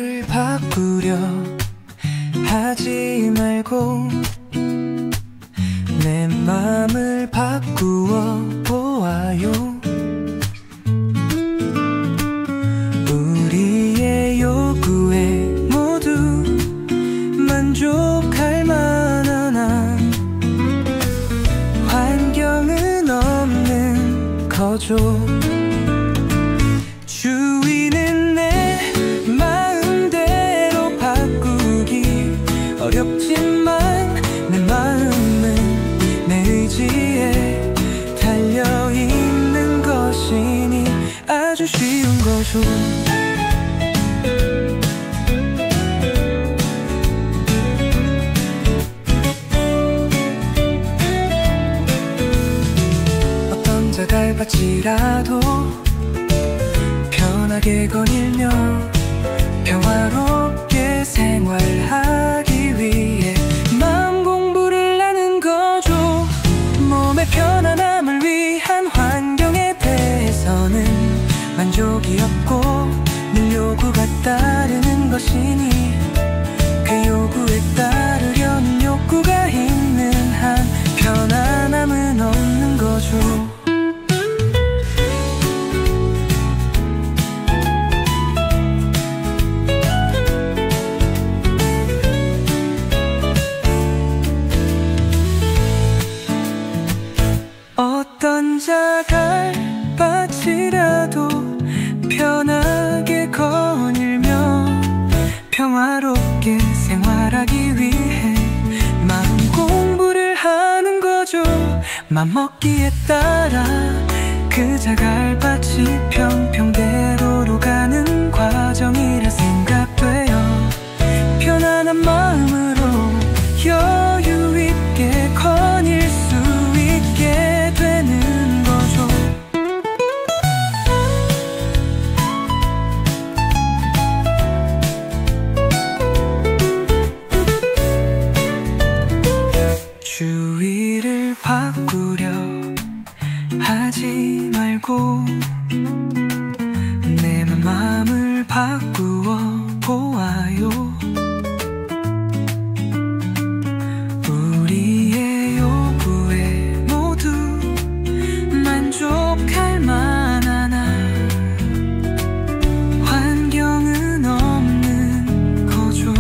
주위를 바꾸려 하지 말고 내 맘을 바꾸어 보아요. 우리의 요구에 모두 만족할 만한 한 환경은 없는 거죠. 주위는 내 마음대로 바꾸기 어렵지만 내 마음은 내 의지에 달려있는 것이니 아주 쉬운 거죠. 어떤 자갈밭이라도 편하게 거닐며 평화롭게 생활하기 위해 마음 공부를 하는 거죠. 몸의 편안함을 위한 환경에 대해서는 만족이 없고 늘 요구가 따르는 것이니 그 요구에 따르려는 욕구가 있는 한 편안함은 없는 거죠. 어떤 자갈밭이라도 편하게 거닐며 평화롭게 생활하기 위해 마음 공부를 하는 거죠. 맘먹기에 따라 그 자갈밭이 평평대로로 가는 과정이라 생각돼요. 편안한 마음으로 여유 있게 거닐 수 있게 되는 거죠. 주위를 바꾸려 하지 말고 내 맘을 바꾸어 보아요. 우리의 요구에 모두 만족할 만한 한 환경은 없는 거죠.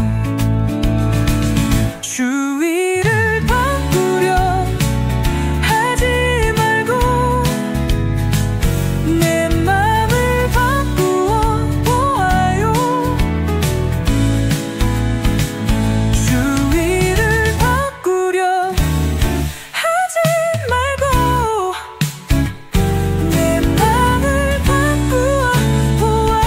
주위를 바꾸려 하지 말고 내 맘을 바꾸어 보아요. 주위를 바꾸려 하지 말고 내 맘을 바꾸어 보아요.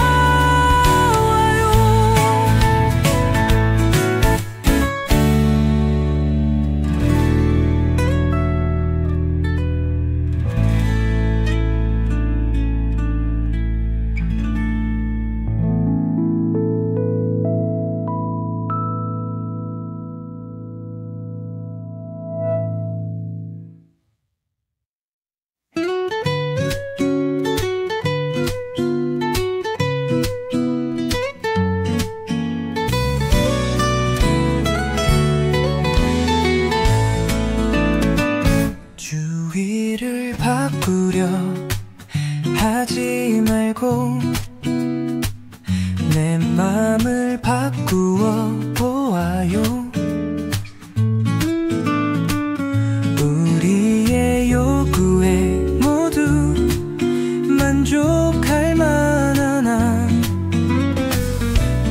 주위를 바꾸려 하지 말고 내 맘을 바꾸어 보아요. 우리의 요구에 모두 만족할 만한 한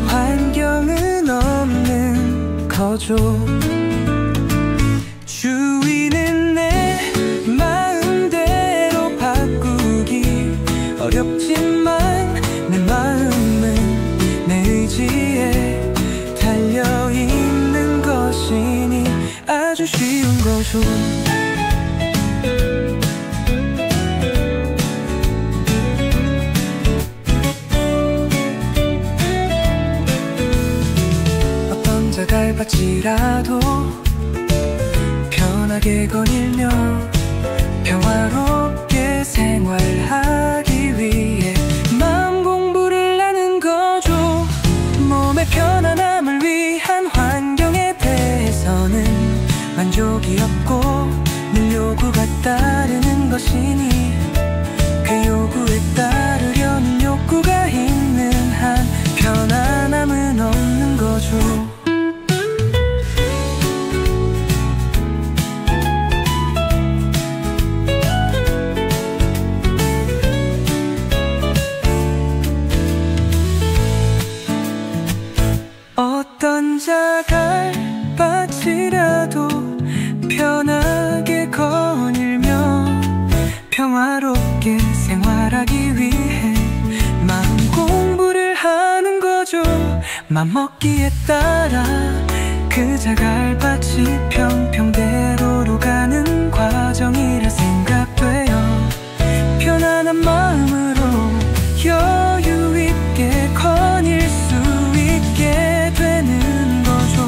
환경은 없는 거죠. 주위는 내 마음대로 바꾸기 어렵지만 내 마음은 내 의지에 달려있는 것이니 아주 쉬운 거죠. 어떤 자갈밭이라도 편하게 거닐며 평화롭게 생활하기 위해 마음 공부를 하는 거죠. 몸의 만족이 없고 늘 요구가 따르는 것이니 그 요구에 따르려는 욕구가 있는 한 편안함은 없는 거죠. 어떤 자갈밭이라도 편하게 거닐며 평화롭게 생활하기 위해 마음 공부를 하는 거죠. 맘먹기에 따라 그 자갈밭이 평평대로로 가는 과정이라 생각돼요. 편안한 마음으로 여유 있게 거닐 수 있게 되는 거죠.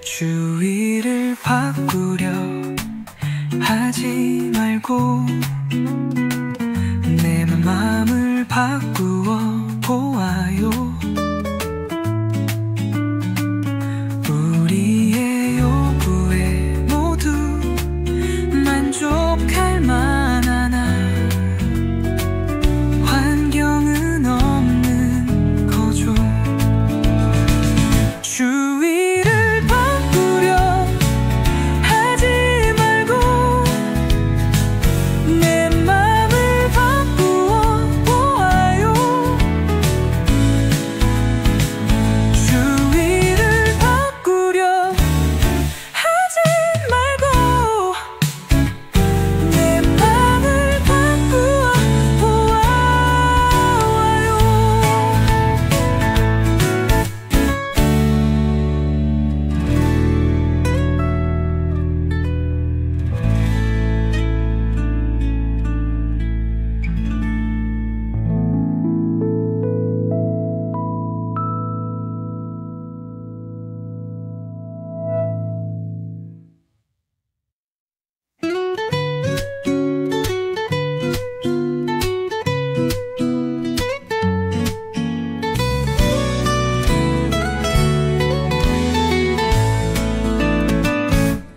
주위를 바꾸려 하지 말고 내 맘을 바꾸어 보아요. 우리의 요구에 모두 만족할 만한 환경은 없는 거죠. 주위를 바꾸려 하지 말고 내 맘을 바꾸어 보아요. 주위를 바꾸려 하지 말고 내 맘을 바꾸어 보아요.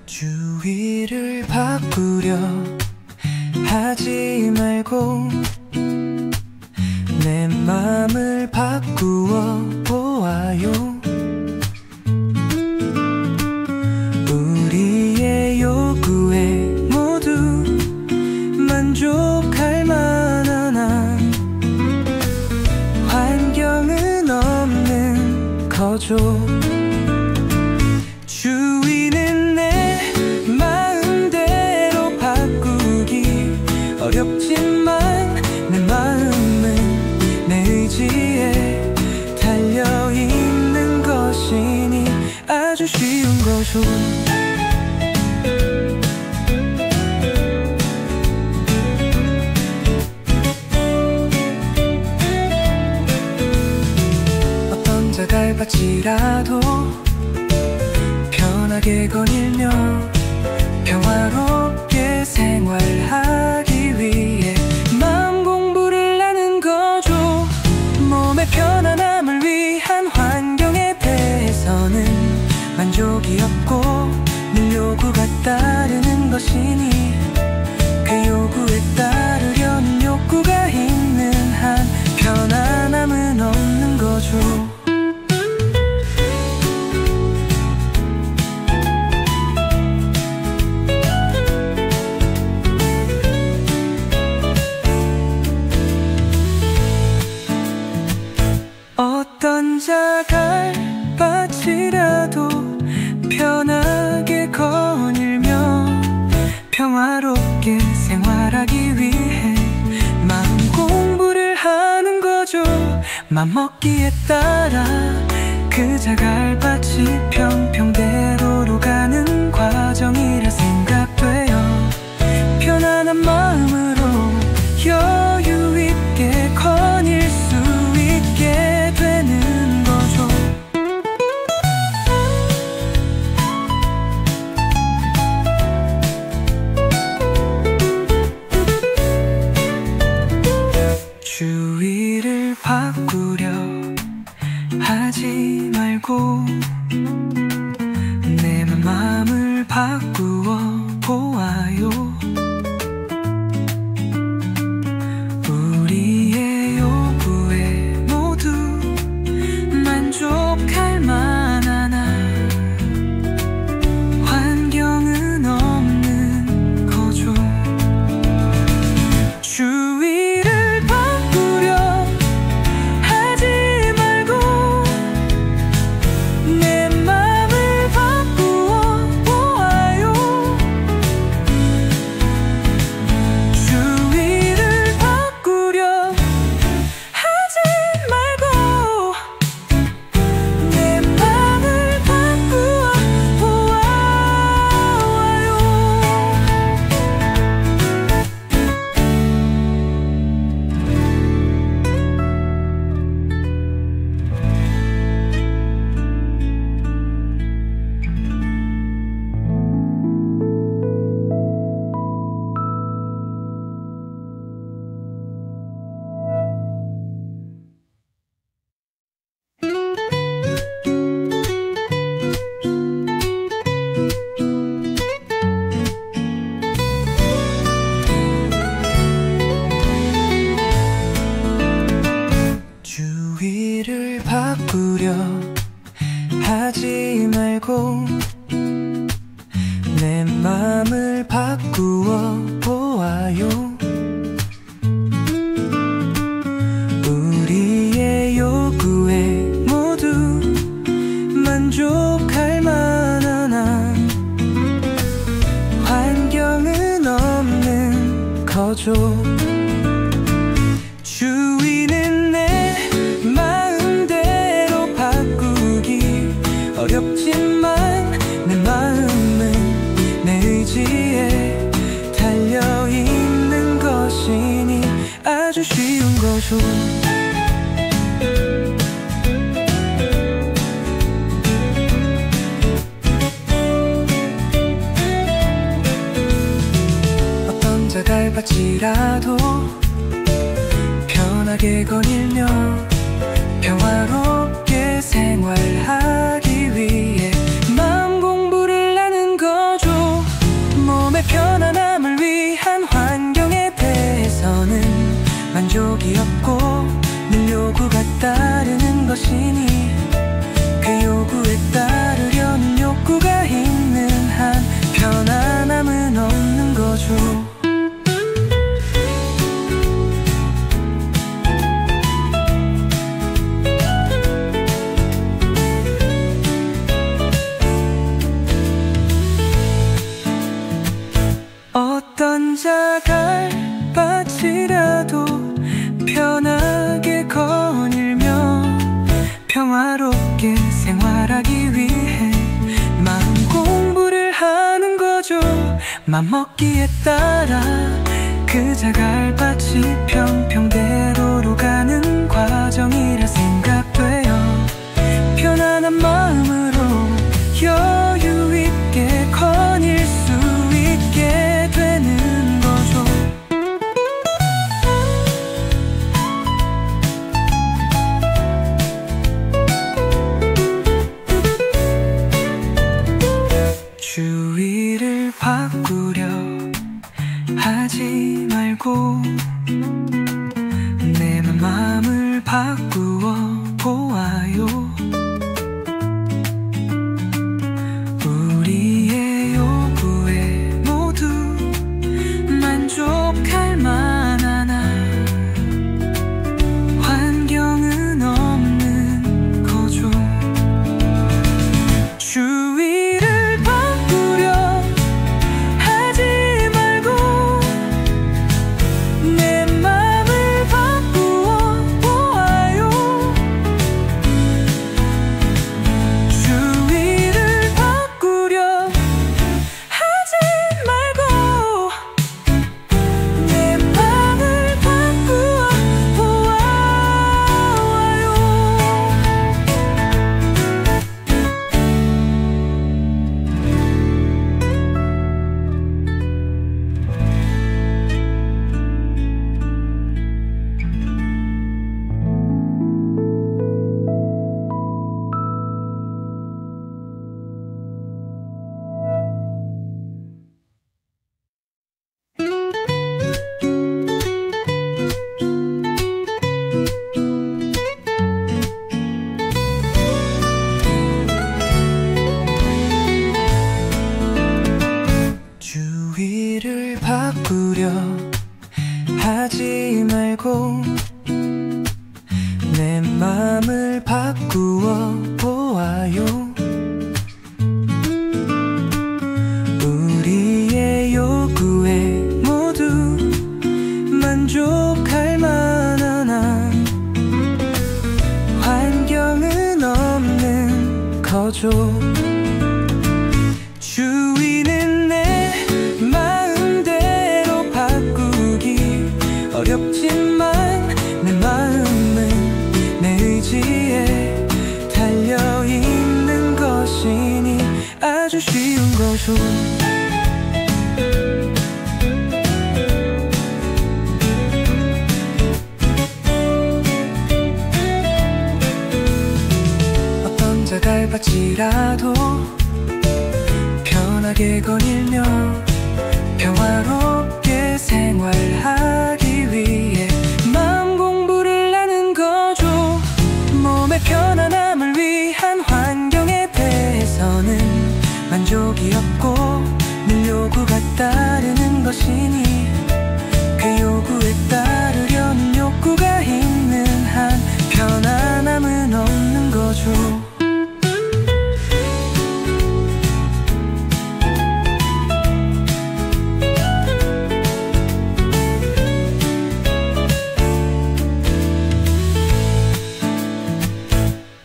주위를 바꾸려 하지 말고 내 맘을 바꾸어 보아요. 우리의 요구에 모두 만족할 만한 환경은 없는 거죠. 주위는 내 마음대로 바꾸기 어렵지만 내 마음은 내 의지에 달려있는 것이니 아주 쉬운 거죠. 어떤 자갈밭이라도 편하게 거닐며 평화롭게 생활하기 위해 마음 공부를 하는 거죠. 몸의 편안함을 위한 환경에 대해서는 만족이 없고 늘 요구가 따르는 것이니 그 요구에 따르려는 욕구가 있는 한 편안함은 없는 거죠. 어떤 자갈밭이라도 편하게 거닐며 평화롭게 생활하기 위해 마음 공부를 하는 거죠. 맘먹기에 따라 그 자갈밭이 평평대로로 가는 과정이라 생각돼요. 편안한 마음으로 여유 있게 거닐 수 있게 되는 거죠. 바꾸어 보아요. 우리의 요구에 모두 만족할 만한 환경은 없는 거죠. 주위를 바꾸려 하지 말고 내 맘을 바꾸어 보아요. 주위를 바꾸려 하지 말고 내 맘을 바꾸어 보아요. 주위를 바꾸려 하지 말고 내 맘을 바꾸어 보아요. 우리의 요구에 모두 만족할 만한 환경은 없는 거죠. 주위는 내 마음대로 바꾸기 어렵지만 내 마음은 내 의지에 달려있는 것이니 아주 쉬운 거죠. 어떤 자갈밭이라도 편하게 거닐며 평화롭게 생활하기 위해 마음 공부를 하는 거죠. 몸의 편안함을 위한 환경에 대해서는 만족이 없고 늘 요구가 따르는 것이니 그 요구에 따르려는 욕구가 있는 한 편안함은 없는 거죠. 어떤 자갈밭이라도 편하게 거닐며 평화롭게 생활하기 위해 마음 공부를 하는 거죠. 맘먹기에 따라 그 자갈밭이 평평대로로 가는 과정이라 생각돼요. 편안한 마음으로 여유 있게 거닐 수 있게 되는 거죠. 주위를 바꾸려 하지 말고 내 맘을 바꾸어 보아요. 우리의 요구에 모두 만족할 만한 환경은 없는 거죠. 주위를 바꾸려 하지 말고 내 맘 바꾸려 하지 말고 내 맘을 바꾸어 보아요. 우리의 요구에 모두 만족할 만한 한 환경은 없는 거죠. 주위는 내 마음대로 바꾸기 어렵지만 내 마음은 내 의지에 달려있는 것이니 아주 쉬운 거죠. 어떤 자갈밭이라도 편하게 거닐며 평화롭게 생활하기 위해 마음 공부를 하는 거죠. 몸의 편안함을 위한 환경에 대해서는 만족이 없고 늘 요구가 따르는 것이니 그 요구에 따르려는 욕구가 있는 한 편안함은 없는 거죠.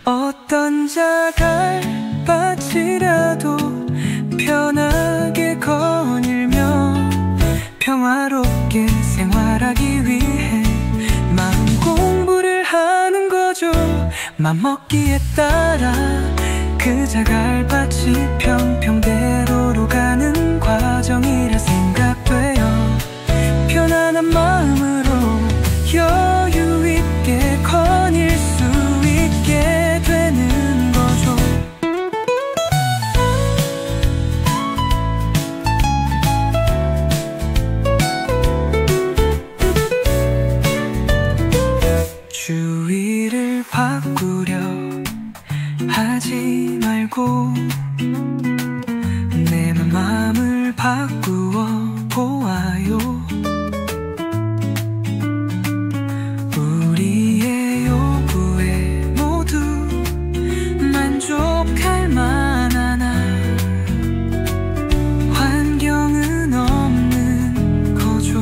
어떤 자갈밭이라도 편하게 거닐며 평화롭게 생활하기 위해 마음 공부를 하는 거죠. 맘먹기에 따라 그 자갈밭이 평평대로로 가는 과정이라 생각돼요. 편안한 마음으로 여유 있게 거닐 수 있게 되는 거죠. 주위를 바꾸려 하지 말고 내 맘을 바꾸어 보아요. 우리의 요구에 모두 만족할 만한 한 환경은 없는 거죠.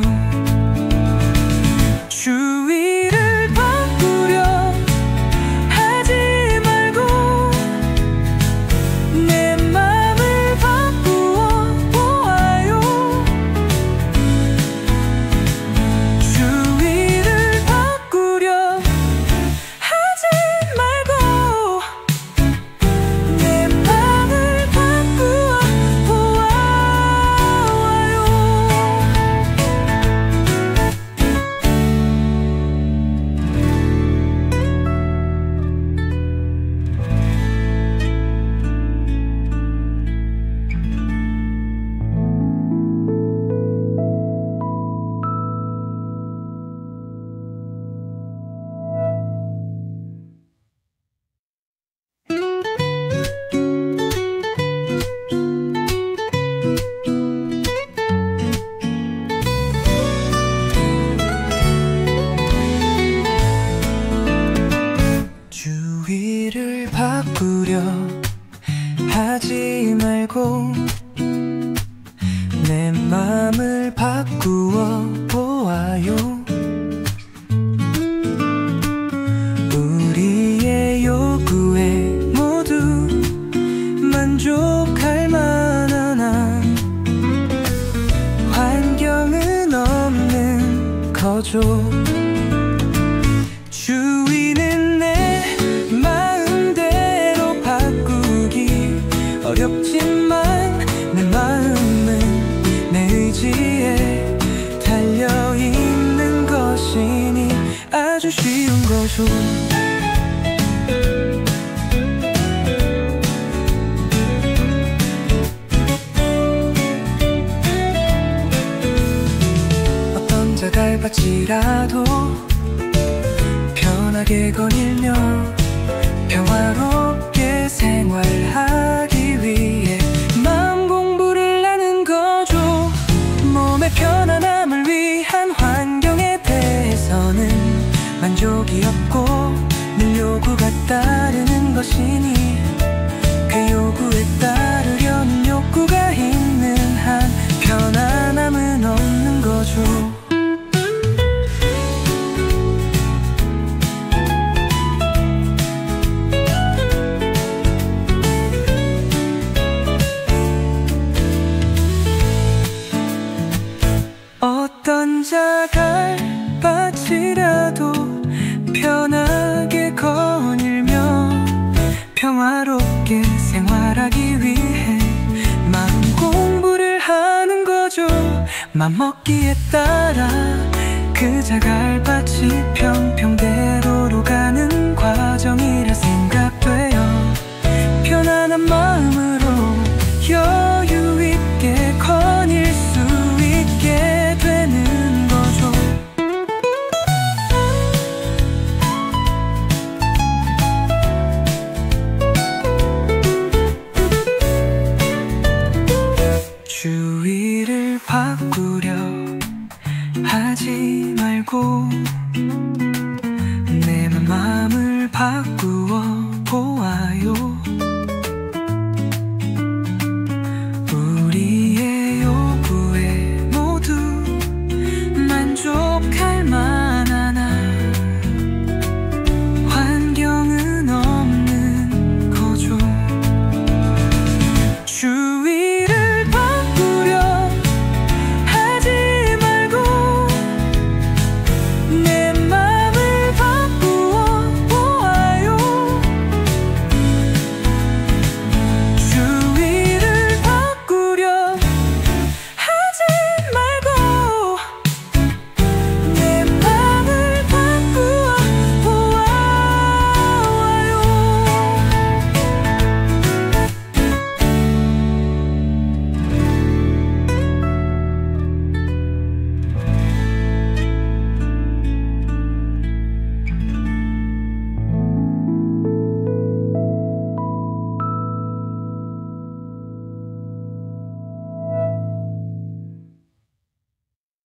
주위를 바꾸려 하지 말고 내 맘을 바꾸어 보아요. 주위를 바꾸려 하지 말고 내 맘을 바꾸어 보아요. 주위를 바꾸려 하지 말고 내 맘을 바꾸어 보아요. 우리의 요구에 모두 만족할 만한 한 환경은 없는 거죠. 주위는 내 마음대로 바꾸기 어렵지만 내 마음은 내 의지에 달려있는 것이니 아주 쉬운 거죠. 어떤 자갈밭이라도 편하게 거닐며 평화롭게 생활하기 위해 마음 공부를 하는 거죠. 몸의 편 자갈 밭이라도 편하게 거닐며 평화롭게 생활하기 위해 마음 공부를 하는 거죠. 맘먹기에 따라 그 자갈밭이 평평대로로 가는 과정이라 생각돼요. 편안한 마음으로 여유 있게 거닐 수 있게 되는 거죠. 주위를 바꾸려 하지 말고 내 마음을 바꾸려